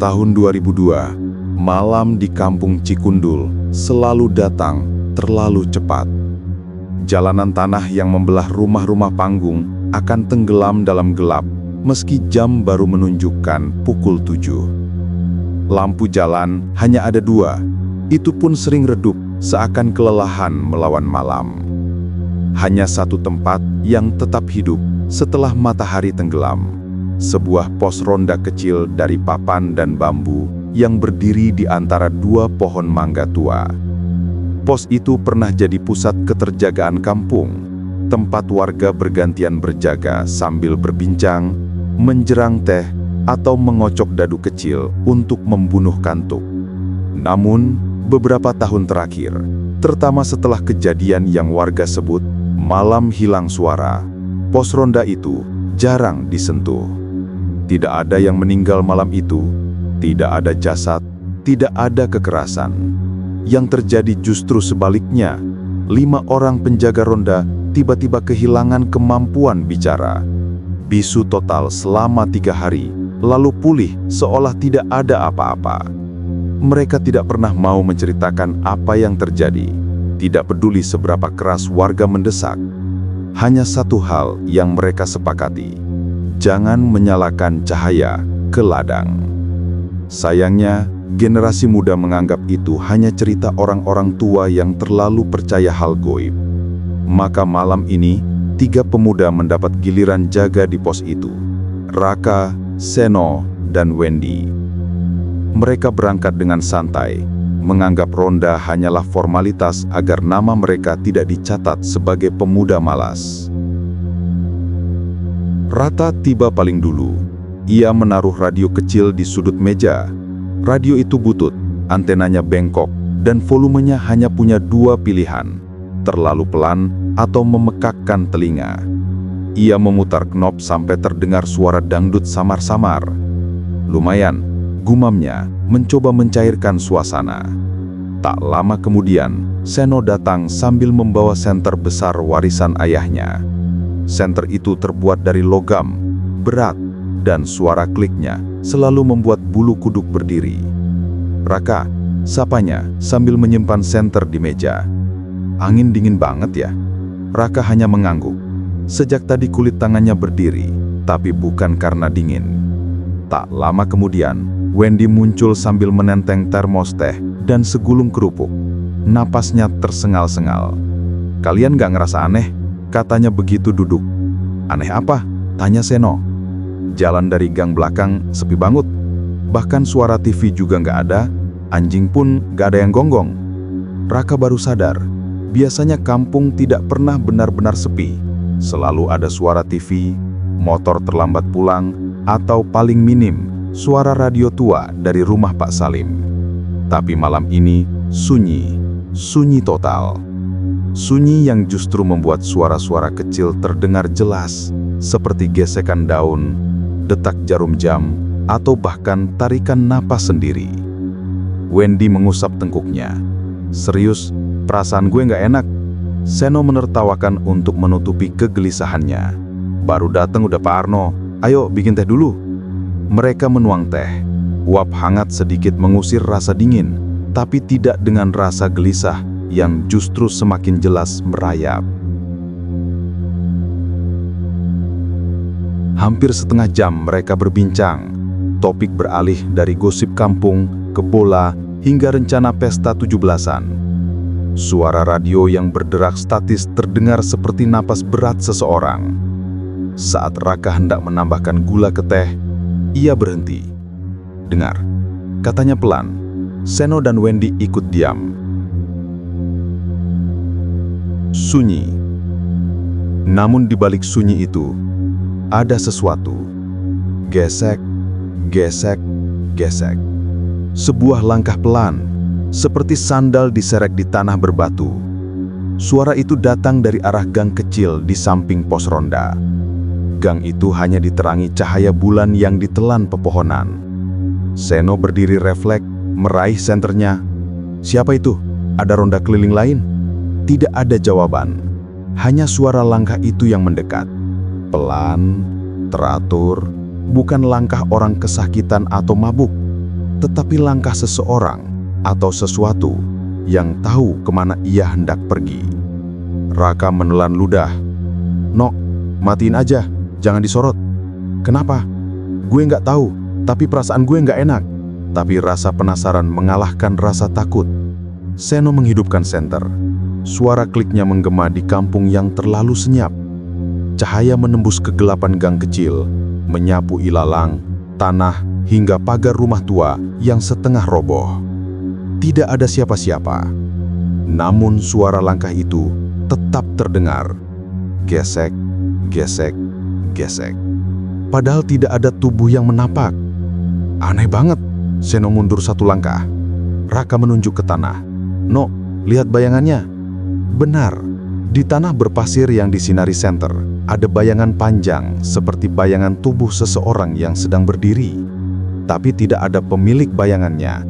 Tahun 2002, malam di kampung Cikundul selalu datang terlalu cepat. Jalanan tanah yang membelah rumah-rumah panggung akan tenggelam dalam gelap meski jam baru menunjukkan pukul 7. Lampu jalan hanya ada 2, itu pun sering redup seakan kelelahan melawan malam. Hanya satu tempat yang tetap hidup setelah matahari tenggelam. Sebuah pos ronda kecil dari papan dan bambu yang berdiri di antara 2 pohon mangga tua. Pos itu pernah jadi pusat keterjagaan kampung, tempat warga bergantian berjaga sambil berbincang, menjerang teh, atau mengocok dadu kecil untuk membunuh kantuk. Namun, beberapa tahun terakhir, terutama setelah kejadian yang warga sebut malam hilang suara, pos ronda itu jarang disentuh. Tidak ada yang meninggal malam itu, tidak ada jasad, tidak ada kekerasan. Yang terjadi justru sebaliknya, 5 orang penjaga ronda tiba-tiba kehilangan kemampuan bicara. Bisu total selama 3 hari, lalu pulih seolah tidak ada apa-apa. Mereka tidak pernah mau menceritakan apa yang terjadi, tidak peduli seberapa keras warga mendesak. Hanya satu hal yang mereka sepakati, jangan menyalakan cahaya ke ladang. Sayangnya, generasi muda menganggap itu hanya cerita orang-orang tua yang terlalu percaya hal goib. Maka malam ini, 3 pemuda mendapat giliran jaga di pos itu. Raka, Seno, dan Wendy. Mereka berangkat dengan santai, menganggap ronda hanyalah formalitas agar nama mereka tidak dicatat sebagai pemuda malas. Rata tiba paling dulu. Ia menaruh radio kecil di sudut meja. Radio itu butut, antenanya bengkok, dan volumenya hanya punya 2 pilihan, terlalu pelan atau memekakkan telinga. Ia memutar knop sampai terdengar suara dangdut samar-samar. Lumayan, gumamnya, mencoba mencairkan suasana. Tak lama kemudian, Seno datang sambil membawa senter besar warisan ayahnya. Senter itu terbuat dari logam, berat, dan suara kliknya selalu membuat bulu kuduk berdiri. Raka, sapanya sambil menyimpan senter di meja. Angin dingin banget ya? Raka hanya mengangguk. Sejak tadi kulit tangannya berdiri, tapi bukan karena dingin. Tak lama kemudian, Wendy muncul sambil menenteng termos teh dan segulung kerupuk. Napasnya tersengal-sengal. "Kalian gak ngerasa aneh?" katanya begitu duduk. "Aneh apa?" tanya Seno. Jalan dari gang belakang sepi banget. Bahkan suara TV juga nggak ada, anjing pun nggak ada yang gonggong. Raka baru sadar, biasanya kampung tidak pernah benar-benar sepi. Selalu ada suara TV, motor terlambat pulang, atau paling minim, suara radio tua dari rumah Pak Salim. Tapi malam ini sunyi, sunyi total. Sunyi yang justru membuat suara-suara kecil terdengar jelas, seperti gesekan daun, detak jarum jam, atau bahkan tarikan napas sendiri. Wendy mengusap tengkuknya. "Serius, perasaan gue nggak enak." Seno menertawakan untuk menutupi kegelisahannya. "Baru datang udah Pak Arno, ayo bikin teh dulu." Mereka menuang teh. Uap hangat sedikit mengusir rasa dingin, tapi tidak dengan rasa gelisah yang justru semakin jelas merayap. Hampir setengah jam mereka berbincang. Topik beralih dari gosip kampung ke bola hingga rencana pesta 17-an. Suara radio yang berderak statis terdengar seperti napas berat seseorang. Saat Raka hendak menambahkan gula ke teh, ia berhenti. "Dengar," katanya pelan. Seno dan Wendy ikut diam. Sunyi. Namun di balik sunyi itu, ada sesuatu. Gesek, gesek, gesek. Sebuah langkah pelan, seperti sandal diseret di tanah berbatu. Suara itu datang dari arah gang kecil di samping pos ronda. Gang itu hanya diterangi cahaya bulan yang ditelan pepohonan. Seno berdiri refleks, meraih senternya. "Siapa itu? Ada ronda keliling lain?" Tidak ada jawaban. Hanya suara langkah itu yang mendekat. Pelan, teratur, bukan langkah orang kesakitan atau mabuk. tetapi langkah seseorang atau sesuatu yang tahu kemana ia hendak pergi. Raka menelan ludah. "Nok, matiin aja, jangan disorot." "Kenapa?" "Gue nggak tahu, tapi perasaan gue nggak enak." Tapi rasa penasaran mengalahkan rasa takut. Seno menghidupkan senter. Suara kliknya menggema di kampung yang terlalu senyap. Cahaya menembus kegelapan gang kecil, menyapu ilalang, tanah, hingga pagar rumah tua yang setengah roboh. Tidak ada siapa-siapa. Namun suara langkah itu tetap terdengar. Gesek, gesek, gesek. Padahal tidak ada tubuh yang menapak. Aneh banget. Seno mundur satu langkah. Raka menunjuk ke tanah. "No, lihat bayangannya." Benar, di tanah berpasir yang disinari senter, ada bayangan panjang seperti bayangan tubuh seseorang yang sedang berdiri. Tapi tidak ada pemilik bayangannya.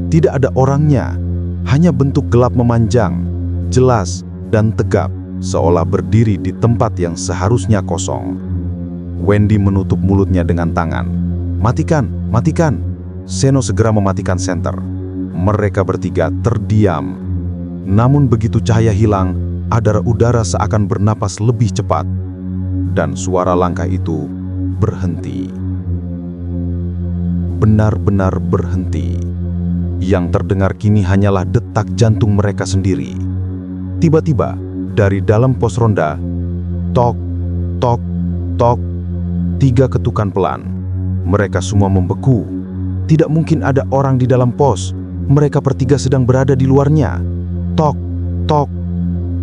Tidak ada orangnya. Hanya bentuk gelap memanjang, jelas dan tegap, seolah berdiri di tempat yang seharusnya kosong. Wendy menutup mulutnya dengan tangan. "Matikan, matikan!" Seno segera mematikan senter. Mereka bertiga terdiam. Namun begitu cahaya hilang, ada udara seakan bernapas lebih cepat. Dan suara langkah itu berhenti. Benar-benar berhenti. Yang terdengar kini hanyalah detak jantung mereka sendiri. Tiba-tiba, dari dalam pos ronda, tok, tok, tok, 3 ketukan pelan. Mereka semua membeku. Tidak mungkin ada orang di dalam pos. Mereka bertiga sedang berada di luarnya. Tok, tok.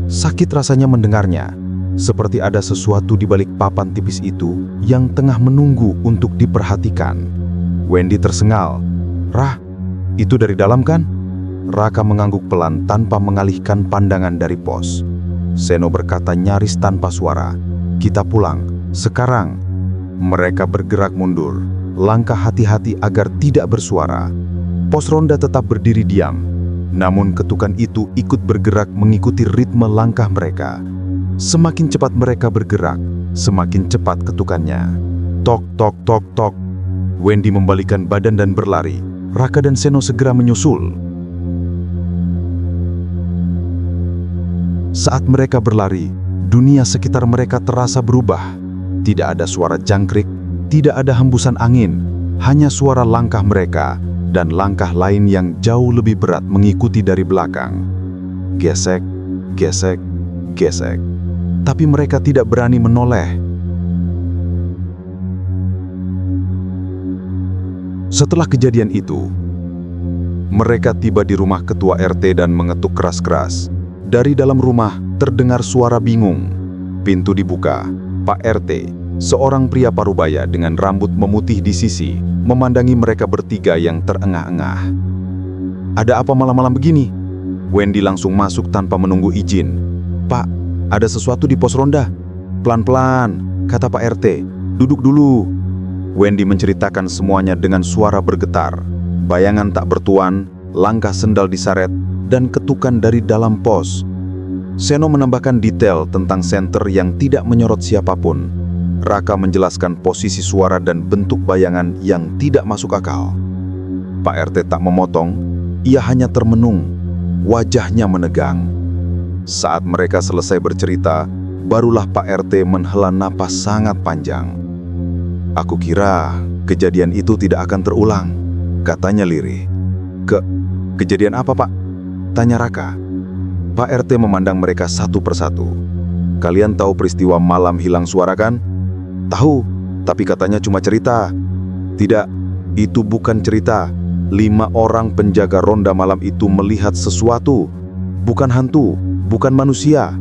Sakit rasanya mendengarnya. Seperti ada sesuatu di balik papan tipis itu yang tengah menunggu untuk diperhatikan. Wendy tersengal. "Rah, itu dari dalam kan?" Raka mengangguk pelan tanpa mengalihkan pandangan dari pos. Seno berkata nyaris tanpa suara, "Kita pulang, sekarang." Mereka bergerak mundur, langkah hati-hati agar tidak bersuara. Pos ronda tetap berdiri diam. Namun ketukan itu ikut bergerak mengikuti ritme langkah mereka. Semakin cepat mereka bergerak, semakin cepat ketukannya. Tok, tok, tok, tok. Wendy membalikkan badan dan berlari. Raka dan Seno segera menyusul. Saat mereka berlari, dunia sekitar mereka terasa berubah. Tidak ada suara jangkrik, tidak ada hembusan angin, hanya suara langkah mereka dan langkah lain yang jauh lebih berat mengikuti dari belakang. Gesek, gesek, gesek. Tapi mereka tidak berani menoleh. Setelah kejadian itu, mereka tiba di rumah ketua RT dan mengetuk keras-keras. Dari dalam rumah terdengar suara bingung. Pintu dibuka. Pak RT, seorang pria parubaya dengan rambut memutih di sisi, memandangi mereka bertiga yang terengah-engah. "Ada apa malam-malam begini?" Wendy langsung masuk tanpa menunggu izin. "Pak, ada sesuatu di pos ronda." "Pelan-pelan," kata Pak RT. "Duduk dulu." Wendy menceritakan semuanya dengan suara bergetar. Bayangan tak bertuan, langkah sendal disaret, dan ketukan dari dalam pos. Seno menambahkan detail tentang senter yang tidak menyorot siapapun. Raka menjelaskan posisi suara dan bentuk bayangan yang tidak masuk akal. Pak RT tak memotong, ia hanya termenung, wajahnya menegang. Saat mereka selesai bercerita, barulah Pak RT menghela napas sangat panjang. "Aku kira kejadian itu tidak akan terulang," katanya lirih. Kejadian apa, Pak?" tanya Raka. Pak RT memandang mereka satu persatu. "Kalian tahu peristiwa malam hilang suara kan?" "Tahu, tapi katanya cuma cerita." "Tidak, itu bukan cerita. 5 orang penjaga ronda malam itu melihat sesuatu. Bukan hantu, bukan manusia.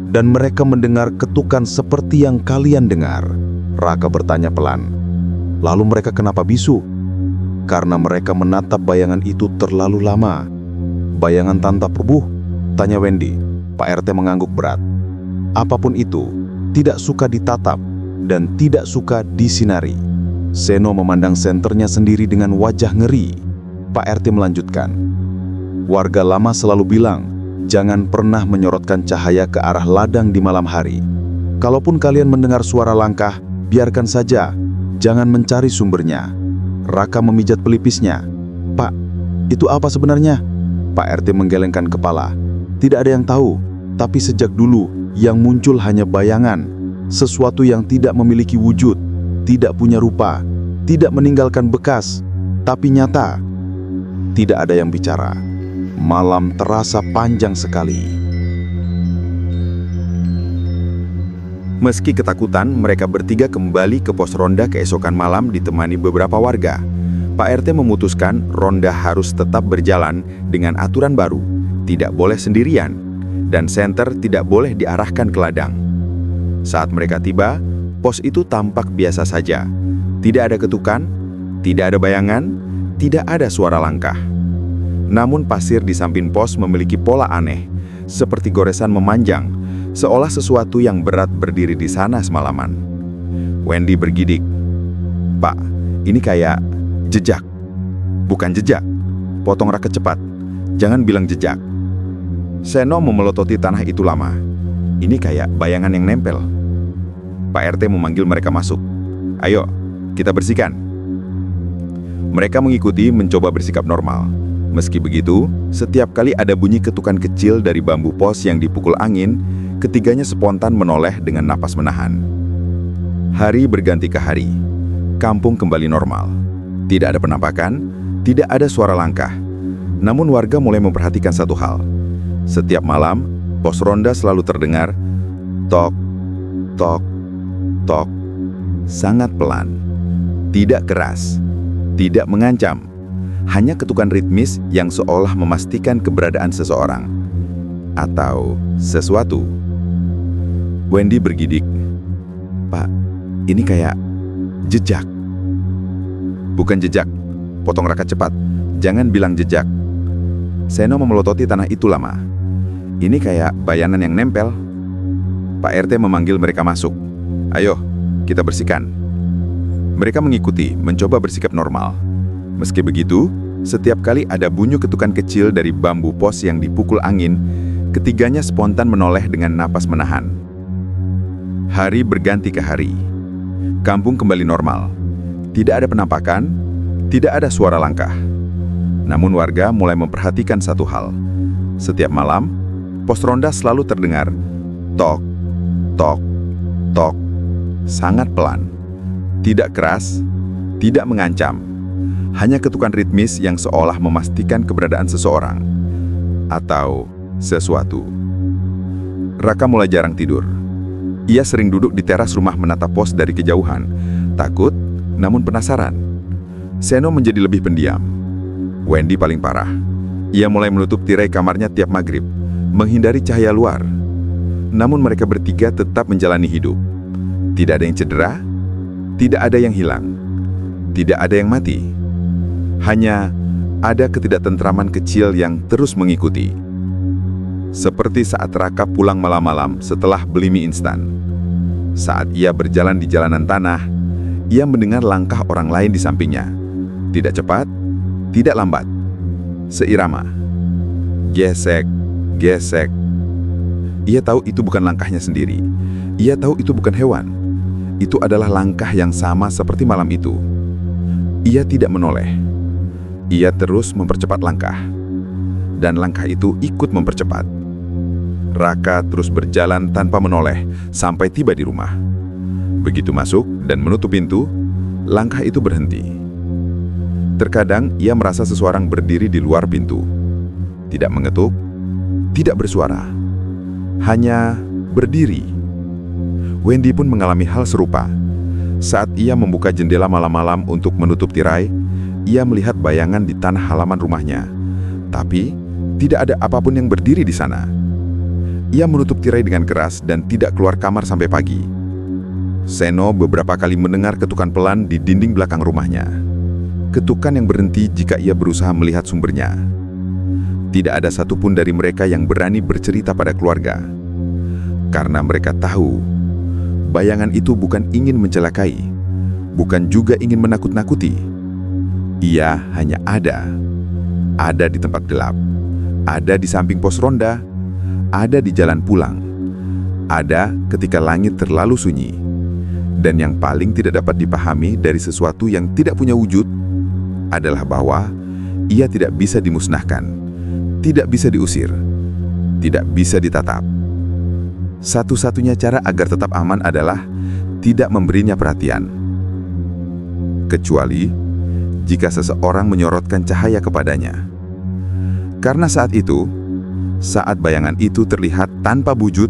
Dan mereka mendengar ketukan seperti yang kalian dengar." Raka bertanya pelan. "Lalu mereka kenapa bisu?" "Karena mereka menatap bayangan itu terlalu lama." "Bayangan tanpa tubuh?" tanya Wendy. Pak RT mengangguk berat. "Apapun itu, tidak suka ditatap dan tidak suka disinari." Seno memandang senternya sendiri dengan wajah ngeri. Pak RT melanjutkan. "Warga lama selalu bilang, jangan pernah menyorotkan cahaya ke arah ladang di malam hari. Kalaupun kalian mendengar suara langkah, biarkan saja, jangan mencari sumbernya." Raka memijat pelipisnya. "Pak, itu apa sebenarnya?" Pak RT menggelengkan kepala. "Tidak ada yang tahu, tapi sejak dulu yang muncul hanya bayangan, sesuatu yang tidak memiliki wujud, tidak punya rupa, tidak meninggalkan bekas, tapi nyata." Tidak ada yang bicara. Malam terasa panjang sekali. Meski ketakutan, mereka bertiga kembali ke pos ronda keesokan malam ditemani beberapa warga. Pak RT memutuskan ronda harus tetap berjalan dengan aturan baru, tidak boleh sendirian, dan senter tidak boleh diarahkan ke ladang. Saat mereka tiba, pos itu tampak biasa saja. Tidak ada ketukan, tidak ada bayangan, tidak ada suara langkah. Namun pasir di samping pos memiliki pola aneh, seperti goresan memanjang, seolah sesuatu yang berat berdiri di sana semalaman. Wendy bergidik. "Pak, ini kayak jejak." "Bukan jejak. Potong raket cepat. Jangan bilang jejak." Seno memelototi tanah itu lama. "Ini kayak bayangan yang nempel." Pak RT memanggil mereka masuk. "Ayo, kita bersihkan." Mereka mengikuti, mencoba bersikap normal. Meski begitu, setiap kali ada bunyi ketukan kecil dari bambu pos yang dipukul angin, ketiganya spontan menoleh dengan napas menahan. Hari berganti ke hari. Kampung kembali normal. Tidak ada penampakan, tidak ada suara langkah. Namun warga mulai memperhatikan satu hal. Setiap malam, pos ronda selalu terdengar tok, tok, tok. Sangat pelan. Tidak keras. Tidak mengancam. Hanya ketukan ritmis yang seolah memastikan keberadaan seseorang atau sesuatu. Wendy bergidik. "Pak, ini kayak jejak." "Bukan jejak. Potong raket cepat. Jangan bilang jejak." Seno memelototi tanah itu lama. "Ini kayak bayangan yang nempel." Pak RT memanggil mereka masuk. "Ayo, kita bersihkan." Mereka mengikuti, mencoba bersikap normal. Meski begitu, setiap kali ada bunyi ketukan kecil dari bambu pos yang dipukul angin, ketiganya spontan menoleh dengan napas menahan. Hari berganti ke hari. Kampung kembali normal. Tidak ada penampakan, tidak ada suara langkah. Namun warga mulai memperhatikan satu hal. Setiap malam, pos ronda selalu terdengar tok, tok, tok. Sangat pelan. Tidak keras, tidak mengancam. Hanya ketukan ritmis yang seolah memastikan keberadaan seseorang atau sesuatu. Raka mulai jarang tidur. Ia sering duduk di teras rumah menatap pos dari kejauhan, takut namun penasaran. Seno menjadi lebih pendiam. Wendy paling parah. Ia mulai menutup tirai kamarnya tiap maghrib, menghindari cahaya luar. Namun mereka bertiga tetap menjalani hidup. Tidak ada yang cedera, tidak ada yang hilang, tidak ada yang mati. Hanya ada ketidaktentraman kecil yang terus mengikuti. Seperti saat Raka pulang malam-malam setelah beli mie instan. Saat ia berjalan di jalanan tanah, ia mendengar langkah orang lain di sampingnya. Tidak cepat, tidak lambat. Seirama. Gesek, gesek. Ia tahu itu bukan langkahnya sendiri. Ia tahu itu bukan hewan. Itu adalah langkah yang sama seperti malam itu. Ia tidak menoleh. Ia terus mempercepat langkah. Dan langkah itu ikut mempercepat. Raka terus berjalan tanpa menoleh sampai tiba di rumah. Begitu masuk dan menutup pintu, langkah itu berhenti. Terkadang ia merasa seseorang berdiri di luar pintu. Tidak mengetuk, tidak bersuara. Hanya berdiri. Wendy pun mengalami hal serupa. Saat ia membuka jendela malam-malam untuk menutup tirai, ia melihat bayangan di tanah halaman rumahnya. Tapi, tidak ada apapun yang berdiri di sana. Ia menutup tirai dengan keras dan tidak keluar kamar sampai pagi. Seno beberapa kali mendengar ketukan pelan di dinding belakang rumahnya. Ketukan yang berhenti jika ia berusaha melihat sumbernya. Tidak ada satupun dari mereka yang berani bercerita pada keluarga. Karena mereka tahu, bayangan itu bukan ingin mencelakai, bukan juga ingin menakut-nakuti. Ia hanya ada. Ada di tempat gelap, ada di samping pos ronda, ada di jalan pulang, ada ketika langit terlalu sunyi. Dan yang paling tidak dapat dipahami dari sesuatu yang tidak punya wujud adalah bahwa Ia tidak bisa dimusnahkan, tidak bisa diusir, tidak bisa ditatap. Satu-satunya cara agar tetap aman adalah tidak memberinya perhatian. Kecuali jika seseorang menyorotkan cahaya kepadanya. Karena saat itu, saat bayangan itu terlihat tanpa wujud,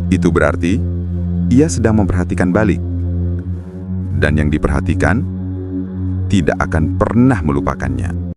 itu berarti ia sedang memperhatikan balik. Dan yang diperhatikan tidak akan pernah melupakannya.